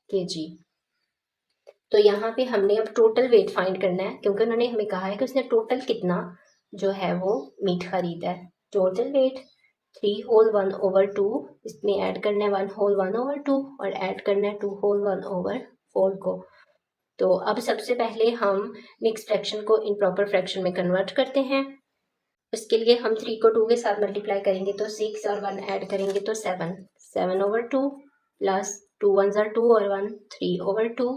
kg। तो यहाँ पे हमने अब टोटल वेट फाइंड करना है, क्योंकि उन्होंने हमें कहा है कि उसने टोटल कितना जो है वो मीट खरीदा है। टोटल वेट 3 whole 1 over 2, इसमें ऐड करना है 1 whole 1 over 2 और ऐड करना है 2 whole 1 over 4 को। तो अब सबसे पहले हम मिक्स फ्रैक्शन को इम्प्रॉपर फ्रैक्शन में कन्वर्ट करते हैं। इसके लिए हम 3 को 2 के साथ मल्टीप्लाई करेंगे तो 6 और 1 ऐड करेंगे तो 7, 7/2 प्लस 2 1s are 2 और 1 3/2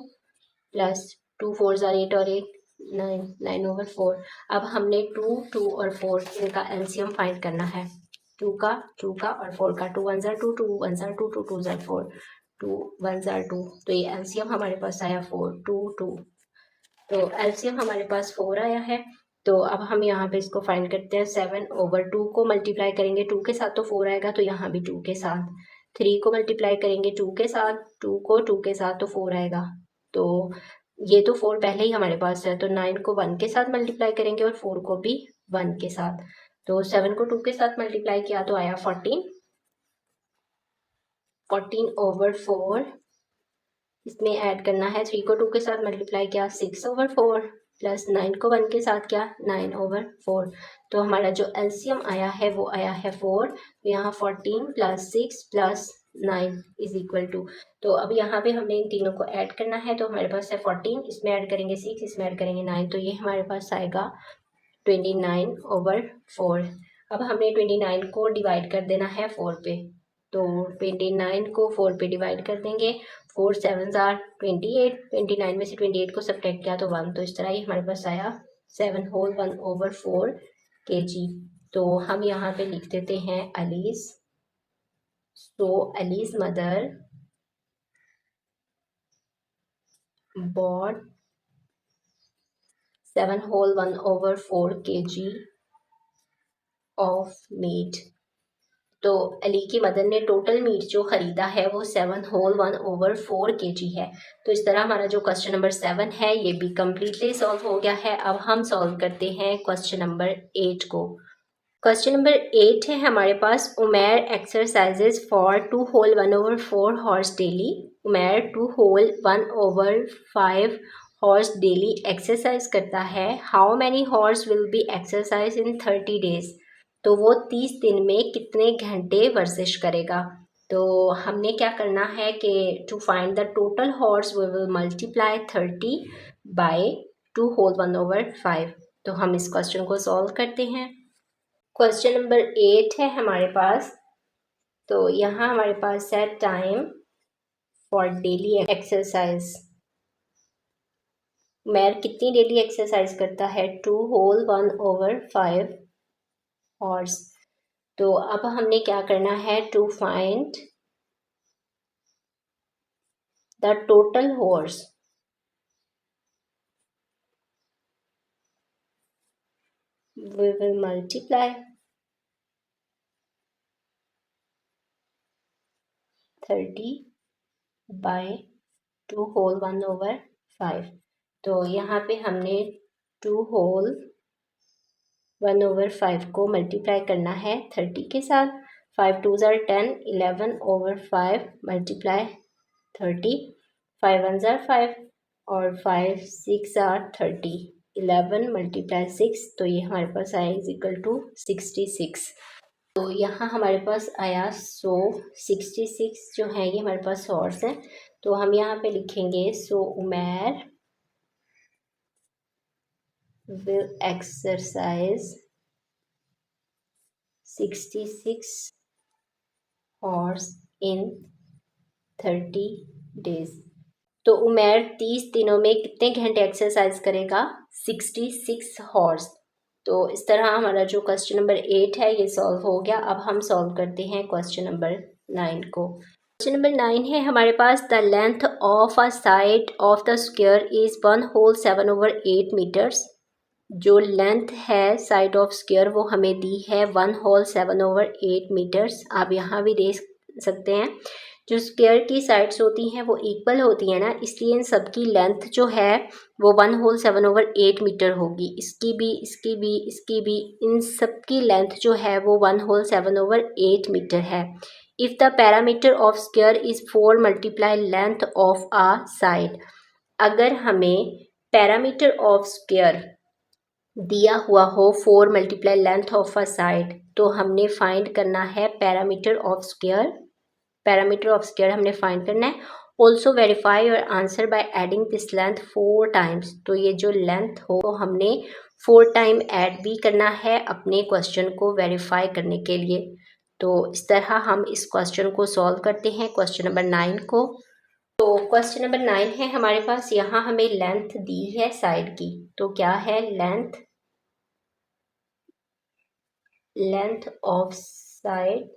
प्लस 2 4s are 8 और 8 9, 9/4। अब हमने 2 2 और 4 इनका एलसीएम फाइंड करना है। 2 का और 4 का। 2 1s are 2, 2 1s are 2, 2 2s are 4, 2 1s are 2। तो ये एलसीएम हमारे पास आया 4 2 2। तो एलसीएम हमारे पास 4 आया है। तो अब हम यहाँ पे इसको फाइंड करते हैं। 7/2 को मल्टीप्लाई करेंगे 2 के साथ तो 4 आएगा, तो यहाँ भी 2 के साथ। 3 को मल्टीप्लाई करेंगे 2 के साथ, 2 को 2 के साथ तो 4 आएगा। तो ये तो 4 पहले ही हमारे पास है, तो 9 को 1 के साथ मल्टीप्लाई करेंगे और 4 को भी 1 के साथ। तो 7 को 2 के साथ मल्टीप्लाई किया तो आया 14, 14/4। इसमें ऐड करना है 3 को 2 के साथ मल्टीप्लाई किया 6/4 प्लस 9 को 1 के साथ क्या 9/4। तो हमारा जो एलसीएम आया है वो आया है 4। तो यहाँ 14 plus 6 plus 9 is equal to, तो अब यहाँ पे हमने इन तीनों को ऐड करना है। तो हमारे पास है 14, इसमें ऐड करेंगे 6, इसमें ऐड करेंगे 9, तो ये हमारे पास आएगा 29/4। अब हमें 29 को डिवाइड कर देना है 4 पे। तो 29 को 4 पे डिवाइड कर देंगे। 4 7s are 28, 29 में से 28 को सब्ट्रैक्ट किया तो 1, तो इस तरह ही हमारे पास आया 7 होल 1/4 kg। तो हम यहाँ पे लिख देते हैं अलीज। तो Ali's mother bought 7 whole 1/4 kg of meat. तो अली की मदर ने टोटल मीट जो खरीदा है वो 7 होल 1/4 kg है। तो इस तरह हमारा जो क्वेश्चन नंबर 7 है ये भी कम्प्लीटली सॉल्व हो गया है। अब हम सॉल्व करते हैं क्वेश्चन नंबर 8 को। क्वेश्चन नंबर 8 है हमारे पास, Umer exercises for 2 whole 1/4 hours daily. Umer 2 whole 1/5 hours daily exercise करता है। How many hours will be exercise in 30 days. तो वो 30 दिन में कितने घंटे वर्जिश करेगा। तो हमने क्या करना है कि to find the total horse we will multiply 30 by 2 whole 1/5। तो हम इस क्वेश्चन को सॉल्व करते हैं। क्वेश्चन नंबर 8 है हमारे पास। तो यहाँ हमारे पास है time for daily exercise. Umair कितनी डेली एक्सरसाइज करता है 2 होल 1/5 हॉर्स। तो अब हमने क्या करना है to find the total horse. we will multiply 30 by 2 whole 1/5। तो यहाँ पे हमने 2 होल 1/5 को मल्टीप्लाई करना है 30 के साथ। 5 2s are 10, 11/5 multiply 30, 5 1s are 5 और 5 6 are 30, 11 मल्टीप्लाई 6, तो ये हमारे पास आया इज इक्वल टू 66। तो यहाँ हमारे पास आया 66 जो है ये हमारे पास हॉर्स है। तो हम यहाँ पे लिखेंगे Umair will exercise 66 horse in 30 days। तो उमैर 30 दिनों में कितने घंटे एक्सरसाइज करेगा 66 हॉर्स। तो इस तरह हमारा जो क्वेश्चन नंबर 8 है ये सॉल्व हो गया। अब हम सॉल्व करते हैं क्वेश्चन नंबर 9 को। क्वेश्चन नंबर 9 है हमारे पास, the length of a side of the square is 1 whole 7/8 metres. जो लेंथ है साइड ऑफ स्क्वायर वो हमें दी है 1 होल 7/8 मीटर्स। आप यहाँ भी देख सकते हैं जो स्क्वायर की साइड्स होती हैं वो इक्वल होती हैं ना, इसलिए इन सब की लेंथ जो है वो 1 होल 7/8 मीटर होगी। इसकी भी, इसकी भी, इसकी भी, इन सब की लेंथ जो है वो 1 होल 7/8 मीटर है। If the parameter of square is 4 multiply length of a side. अगर हमें पैरामीटर ऑफ स्क्वायर दिया हुआ हो 4 multiply length of a side, तो हमने फाइंड करना है parameter of square. Parameter of square हमने फाइंड करना है also verify your answer by adding this length 4 times. तो ये जो लेंथ हो तो हमने 4 टाइम ऐड भी करना है अपने क्वेश्चन को वेरीफाई करने के लिए। तो इस तरह हम इस क्वेश्चन को सॉल्व करते हैं, क्वेश्चन नंबर 9 को। तो क्वेश्चन नंबर 9 है हमारे पास, यहाँ हमें लेंथ दी है साइड की। तो क्या है length of side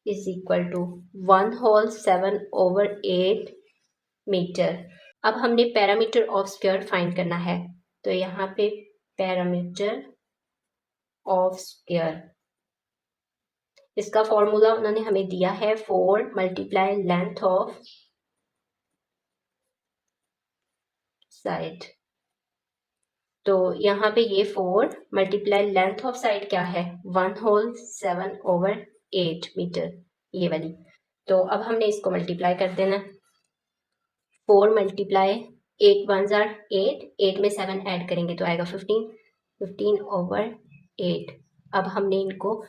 is equal to 1 whole 7/8 metre. अब हमने पैरामीटर ऑफ स्क्वायर फाइंड करना है। तो यहाँ पे पैरामीटर ऑफ स्क्वायर, इसका फॉर्मूला उन्होंने हमें दिया है 4 मल्टीप्लाई लेंथ ऑफ साइड। तो यहाँ पे ये 4 मल्टीप्लाई लेंथ ऑफ साइड क्या है, 1 होल 7/8 मीटर, ये वाली। तो अब हमने इसको मल्टीप्लाई कर देना। 4 मल्टीप्लाई 8 1 जार 8, 8 में 7 ऐड करेंगे तो आएगा 15, 15/8। अब हमने इनको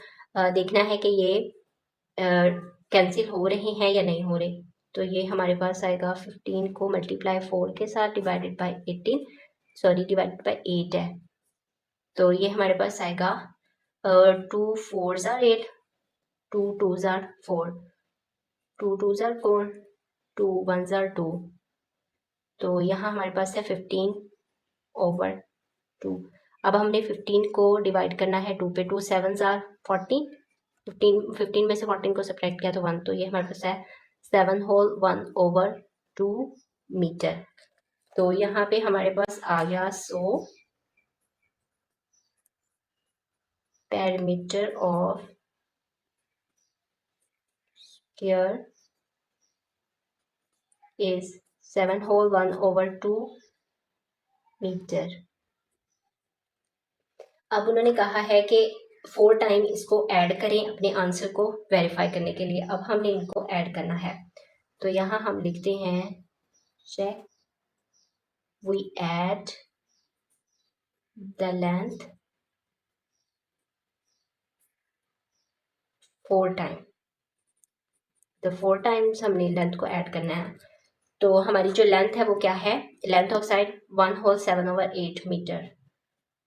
देखना है कि ये कैंसिल हो रहे हैं या नहीं हो रहे। तो ये हमारे पास आएगा 15 को मल्टीप्लाई 4 के साथ divided by 18, sorry divided by 8 है। तो ये हमारे पास आएगा 2 4 जार 8, 2 2 जार 4, 2 2 जार 4, 2 1 जार 2। तो यहाँ हमारे पास है 15/2। अब हमने 15 को डिवाइड करना है 2 पे, 2 7 जार 14, 15 में से 14 को सब्ट्रैक्ट किया तो 1, तो ये हमारे पास है 7 होल 1/2 मीटर। तो यहाँ पे हमारे पास आ गया 100 parameter of square is 7 whole 1/2 metre. अब उन्होंने कहा है कि 4 टाइम इसको ऐड करें अपने आंसर को वेरीफाई करने के लिए। अब हमने इनको ऐड करना है। तो यहाँ हम लिखते हैं check we add the length 4 time. तो 4 टाइम्स हमने लेंथ को ऐड करना है। तो हमारी जो लेंथ है वो क्या है, length of side 1 whole 7/8 metre,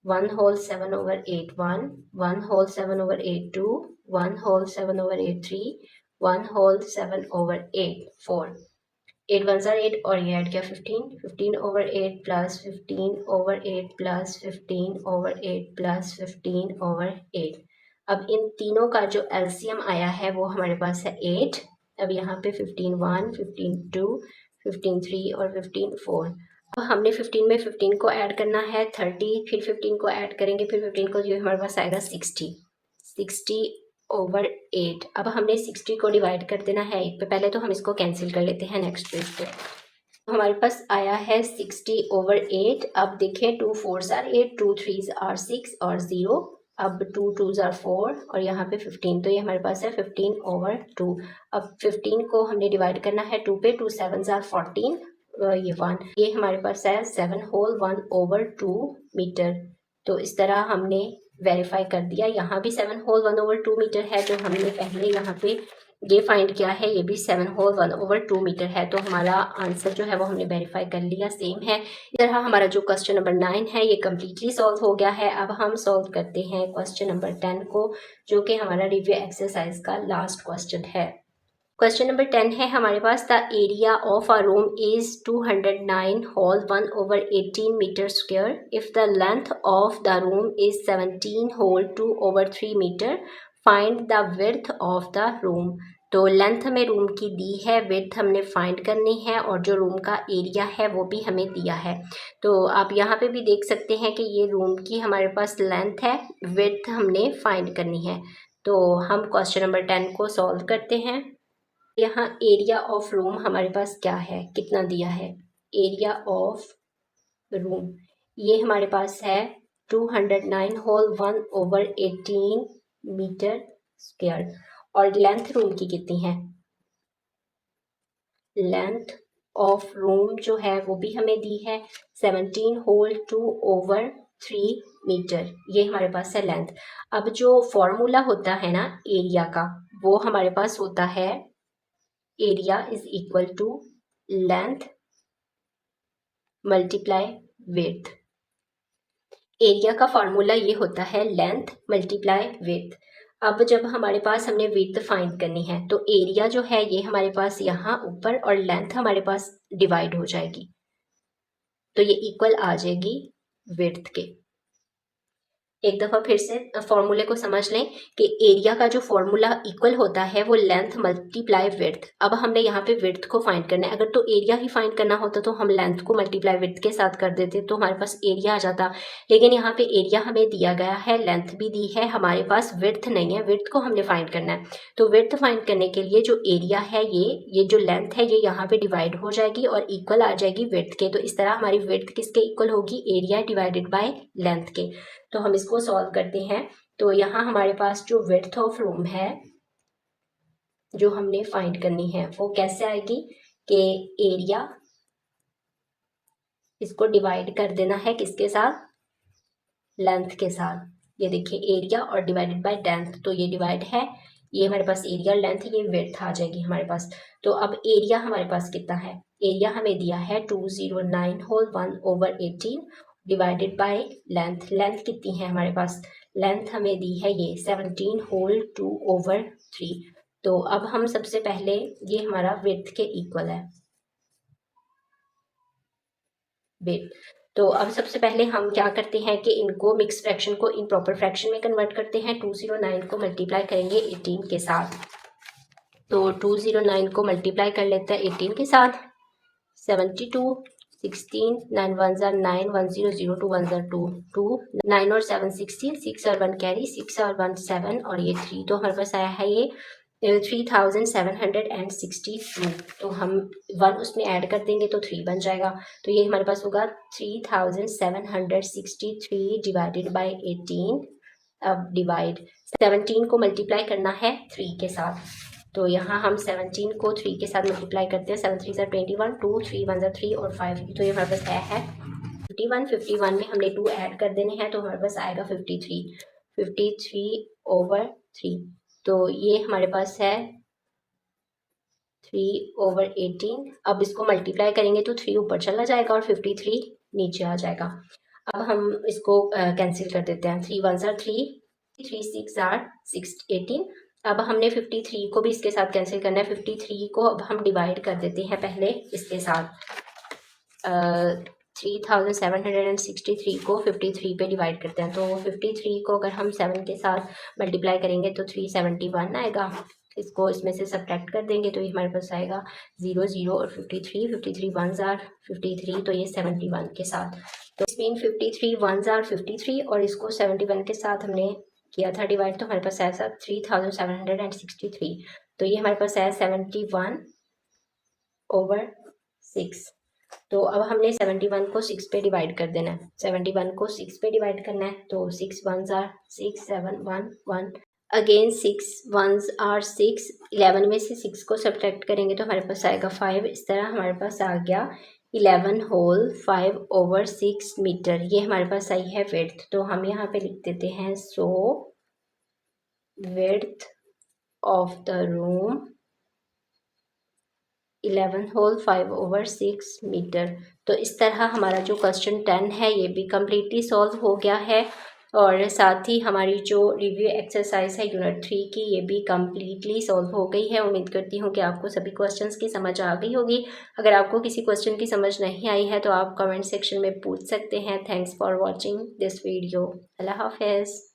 1 whole 7/8 1, 1 whole 7/8 2, 1 whole 7/8 3, 1 whole 7/8 4, 8 1 जार 8 और ये ऐड किया 15, 15/8 प्लस 15/8 प्लस 15/8 प्लस 15/8। अब इन तीनों का जो एलसीएम आया है वो हमारे पास है 8। अब यहाँ पे 15 1, 15 2, 15 3 और 15 4। अब हमने 15 में 15 को ऐड करना है 30, फिर 15 को ऐड करेंगे, फिर 15 को, जो हमारे पास आएगा 60/8। अब हमने 60 को डिवाइड कर देना है 8 पे। पहले तो हम इसको कैंसिल कर लेते हैं नेक्स्ट पेज पे। हमारे पास आया है 60/8। अब देखें 2 4 आर 8, 2 3 आर 6 और 0। अब 2 2 आर 4 और यहाँ पे 15, तो ये हमारे पास है 15/2। अब 15 को हमने डिवाइड करना है 2 पे, 2 7 आर 14, ये 1, ये हमारे पास है 7 होल 1/2 मीटर। तो इस तरह हमने वेरीफाई कर दिया। यहाँ भी 7 होल 1/2 मीटर है, जो हमने पहले यहाँ पे ये फाइंड किया है, ये भी 7 होल 1/2 मीटर है। तो हमारा आंसर जो है वो हमने वेरीफाई कर लिया, सेम है। इस तरह हमारा जो क्वेश्चन नंबर 9 है ये कम्प्लीटली सॉल्व हो गया है। अब हम सॉल्व करते हैं क्वेश्चन नंबर 10 को, जो कि हमारा रिव्यू एक्सरसाइज का लास्ट क्वेश्चन है। क्वेश्चन नंबर 10 है हमारे पास, the area of a room is 209 whole 1/18 metre square if the length of the room is 17 whole 2/3 metre, find the width of the room. तो लेंथ हमें room की दी है, विड्थ हमने फाइंड करनी है, और जो रूम का एरिया है वो भी हमें दिया है। तो आप यहाँ पे भी देख सकते हैं कि ये रूम की हमारे पास लेंथ है, विड्थ हमने फाइंड करनी है। तो हम क्वेश्चन नंबर 10 को सॉल्व करते हैं। यहाँ एरिया ऑफ रूम हमारे पास क्या है, कितना दिया है, एरिया ऑफ रूम ये हमारे पास है 209 होल 1/18 मीटर स्क्वायर। और लेंथ रूम की कितनी है, लेंथ ऑफ रूम जो है वो भी हमें दी है 17 होल 2/3 मीटर, ये हमारे पास है लेंथ। अब जो फॉर्मूला होता है ना एरिया का, वो हमारे पास होता है area is equal to length multiply width. Area का फॉर्मूला ये होता है लेंथ मल्टीप्लाई विड्थ। अब जब हमारे पास हमने विड्थ फाइंड करनी है तो एरिया जो है ये हमारे पास यहाँ ऊपर और लेंथ हमारे पास डिवाइड हो जाएगी, तो ये इक्वल आ जाएगी विड्थ के। एक दफ़ा फिर से फॉर्मूले को समझ लें कि एरिया का जो फॉर्मूला इक्वल होता है वो लेंथ मल्टीप्लाई विड्थ। अब हमने यहाँ पे विड्थ को फाइंड करना है। अगर तो एरिया ही फाइंड करना होता तो हम लेंथ को मल्टीप्लाई विड्थ के साथ कर देते तो हमारे पास एरिया आ जाता, लेकिन यहाँ पे एरिया हमें दिया गया है, लेंथ भी दी है, हमारे पास विड्थ नहीं है। विड्थ को हमने फाइंड करना है, तो विड्थ फाइंड करने के लिए जो एरिया है ये जो लेंथ है ये यहाँ पे डिवाइड हो जाएगी और इक्वल आ जाएगी विड्थ के। तो इस तरह हमारी विड्थ किसके इक्वल होगी? एरिया डिवाइडेड बाय लेंथ के। तो हम इसको सॉल्व करते हैं। तो यहाँ हमारे पास जो विड्थ ऑफ रूम है जो हमने फाइंड करनी है वो कैसे आएगी कि एरिया, इसको डिवाइड कर देना है किसके साथ? लेंथ के साथ। ये देखिए एरिया और डिवाइडेड बाय लेंथ, तो ये डिवाइड है, ये हमारे पास एरिया लेंथ, ये विड्थ आ जाएगी हमारे पास। तो अब एरिया हमारे पास कितना है? एरिया हमें दिया है 209 whole 1/18 divided by length. Length कितनी है हमारे पास? लेंथ हमें दी है ये 17 होल 2/3। तो अब हम सबसे पहले, ये हमारा विड्थ के इक्वल है विड्थ। तो अब सबसे पहले हम क्या करते हैं कि इनको मिक्स फ्रैक्शन को इम्प्रॉपर फ्रैक्शन में कन्वर्ट करते हैं। 209 को मल्टीप्लाई करेंगे 18 के साथ, तो 209 को मल्टीप्लाई कर लेते हैं 18 के साथ। 72 16 9 1 ज़ा 9 1 0 0 2 1 ज़ा 2 2 9 और 7 16 6 और 1 कैरी 6 और 1 7 और ये 3, तो हमारे पास आया है ये 3762। तो हम 1 उसमें ऐड कर देंगे तो 3 बन जाएगा। तो ये हमारे पास होगा 3763 डिवाइडेड बाय 18। अब डिवाइड 17 को मल्टीप्लाई करना है 3 के साथ, तो यहाँ हम 17 को 3 के साथ मल्टीप्लाई करते हैं। 7 3 ज़ा 21 2 3 1 ज़ा 3 और 5, तो ये हमारे पास है 51 में हमने 2 ऐड कर देने हैं तो हमारे पास आएगा 53/3। तो ये हमारे पास है 3/18। अब इसको मल्टीप्लाई करेंगे तो 3 ऊपर चला जाएगा और 53 नीचे आ जाएगा। अब हम इसको कैंसिल कर देते हैं। 3 1 ज़ा 3 3 6 ज़ा 18। अब हमने 53 को भी इसके साथ कैंसिल करना है। 53 को अब हम डिवाइड कर देते हैं पहले इसके साथ। 3763 को 53 पे डिवाइड करते हैं, तो 53 को अगर हम 7 के साथ मल्टीप्लाई करेंगे तो 371 आएगा। इसको इसमें से सब्ट्रैक्ट कर देंगे तो ये हमारे पास आएगा 0 0 और 53 1 ज़ार 53, तो ये 71 के साथ। तो इसमें 53 1 ज़ार 53 और इसको 71 के साथ हमने किया था डिवाइड, तो हमारे पास आया 3763। तो ये हमारे पास आया 71/6। तो अब हमने 71 को 6 पे डिवाइड कर देना है। 71 को 6 पे डिवाइड करना है, तो 6 1 ज़ार 6 7 1 1 अगेन 6 1 आर 6। 11 में से 6 को सब्ट्रैक्ट करेंगे तो हमारे पास आएगा 5। इस तरह हमारे पास आ गया 11 होल 5/6 मीटर। ये हमारे पास आई है विड्थ। तो हम यहाँ पे लिख देते हैं so width of the room 11 whole 5/6 metre. तो इस तरह हमारा जो क्वेश्चन 10 है ये भी कम्प्लीटली सॉल्व हो गया है, और साथ ही हमारी जो रिव्यू एक्सरसाइज है यूनिट 3 की ये भी कम्प्लीटली सॉल्व हो गई है। उम्मीद करती हूँ कि आपको सभी क्वेश्चंस की समझ आ गई होगी। अगर आपको किसी क्वेश्चन की समझ नहीं आई है तो आप कमेंट सेक्शन में पूछ सकते हैं। Thanks for watching this video. अल्लाह हाफिज़।